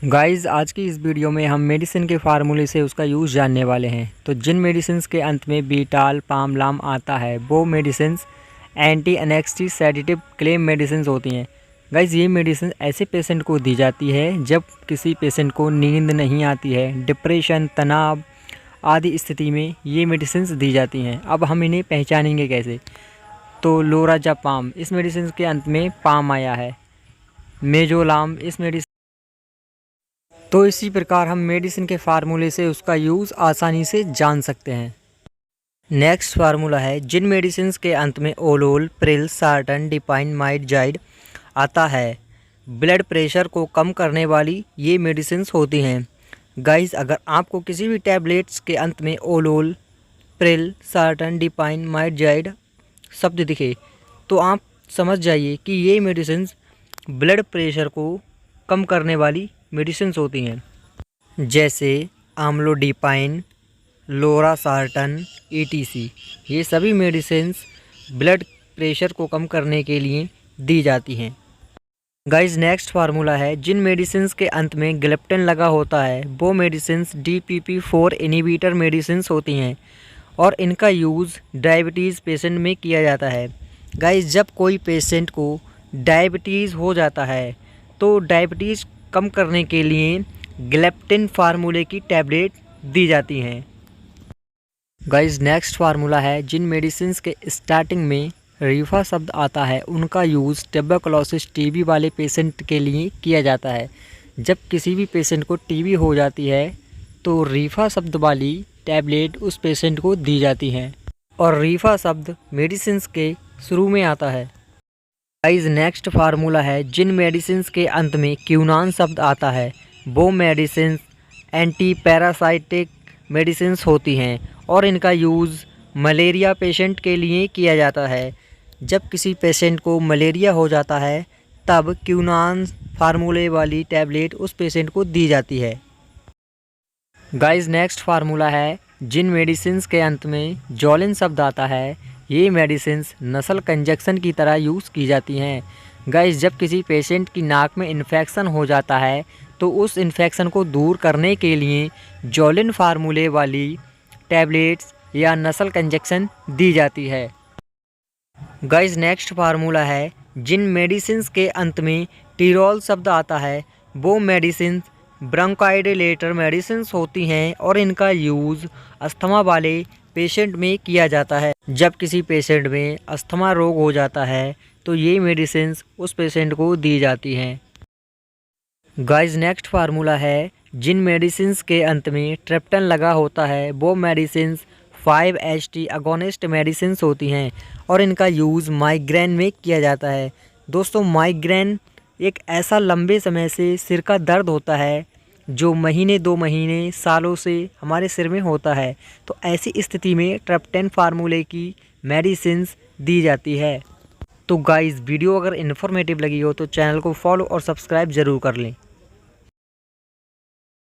Guys आज की इस वीडियो में हम मेडिसिन के फार्मूले से उसका यूज़ जानने वाले हैं। तो जिन मेडिसिन्स के अंत में बीटाल पामलाम आता है वो medicines anti anxiety sedative claim medicines होती हैं। गाइस ये मेडिसिन ऐसे पेशेंट को दी जाती है जब किसी पेशेंट को नींद नहीं आती है, डिप्रेशन, तनाव आदि स्थिति में ये मेडिसिन्स दी जाती हैं। अब हम इन्हें पहचानेंगे कैसे। तो लोराज़ापाम इस मेडिसिन के अंत में पाम आया है। मेजोलाम इस मेडिसिन तो इसी प्रकार हम मेडिसिन के फार्मूले से उसका यूज़ आसानी से जान सकते हैं। नेक्स्ट फार्मूला है जिन मेडिसिन्स के अंत में ओलोल, प्रिल, सार्टन, डिपाइन, माइडजाइड आता है ब्लड प्रेशर को कम करने वाली ये मेडिसिन्स होती हैं। गाइस अगर आपको किसी भी टैबलेट्स के अंत में ओलोल, प्रिल, सार्टन, डिपाइन, माइडजाइड शब्द दिखे तो आप समझ जाइए कि ये मेडिसिन्स ब्लड प्रेशर को कम करने वाली मेडिसिन्स होती हैं, जैसे आम्लोडिपाइन, लोरासार्टन, ईटीसी। ये सभी मेडिसिन्स ब्लड प्रेशर को कम करने के लिए दी जाती हैं। गाइस नेक्स्ट फार्मूला है जिन मेडिसिन्स के अंत में ग्लेप्टिन लगा होता है वो मेडिसिन्स DPP-4 इनहिबिटर मेडिसिन्स होती हैं और इनका यूज़ डायबिटीज़ पेशेंट में किया जाता है। गाइस जब कोई पेशेंट को डायबिटीज़ हो जाता है तो डायबिटीज़ कम करने के लिए ग्लेप्टिन फार्मूले की टैबलेट दी जाती हैं। गाइस नेक्स्ट फार्मूला है जिन मेडिसिन्स के स्टार्टिंग में रीफा शब्द आता है उनका यूज़ ट्यूबरकुलोसिस टीबी वाले पेशेंट के लिए किया जाता है। जब किसी भी पेशेंट को टीबी हो जाती है तो रीफा शब्द वाली टैबलेट उस पेशेंट को दी जाती हैं और रीफा शब्द मेडिसिन्स के शुरू में आता है। गाइस नेक्स्ट फार्मूला है जिन मेडिसिन्स के अंत में क्यूनान शब्द आता है वो मेडिसिन्स एंटी पैरासाइटिक मेडिसिन्स होती हैं और इनका यूज़ मलेरिया पेशेंट के लिए किया जाता है। जब किसी पेशेंट को मलेरिया हो जाता है तब क्यूनान फार्मूले वाली टैबलेट उस पेशेंट को दी जाती है। गाइस नेक्स्ट फार्मूला है जिन मेडिसिन्स के अंत में जोलिन शब्द आता है ये मेडिसिन्स नसल कंजक्शन की तरह यूज़ की जाती हैं। गाइस जब किसी पेशेंट की नाक में इन्फेक्शन हो जाता है तो उस इन्फेक्शन को दूर करने के लिए जोलिन फार्मूले वाली टैबलेट्स या नसल कंजक्शन दी जाती है। गाइस नेक्स्ट फार्मूला है जिन मेडिसिन्स के अंत में टीरोल शब्द आता है वो मेडिसिन्स ब्रोंकोडायलेटर मेडिसिन्स होती हैं और इनका यूज़ अस्थमा वाले पेशेंट में किया जाता है। जब किसी पेशेंट में अस्थमा रोग हो जाता है तो ये मेडिसिन्स उस पेशेंट को दी जाती हैं। गाइस नेक्स्ट फार्मूला है जिन मेडिसिन्स के अंत में ट्रिप्टन लगा होता है वो मेडिसिन्स 5-HT अगोनिस्ट मेडिसिन्स होती हैं और इनका यूज़ माइग्रेन में किया जाता है। दोस्तों माइग्रेन एक ऐसा लंबे समय से सिर का दर्द होता है जो महीने 2 महीने सालों से हमारे सिर में होता है। तो ऐसी स्थिति में ट्रिप्टन फार्मूले की मेडिसिन्स दी जाती है। तो गाइस वीडियो अगर इन्फॉर्मेटिव लगी हो तो चैनल को फॉलो और सब्सक्राइब ज़रूर कर लें।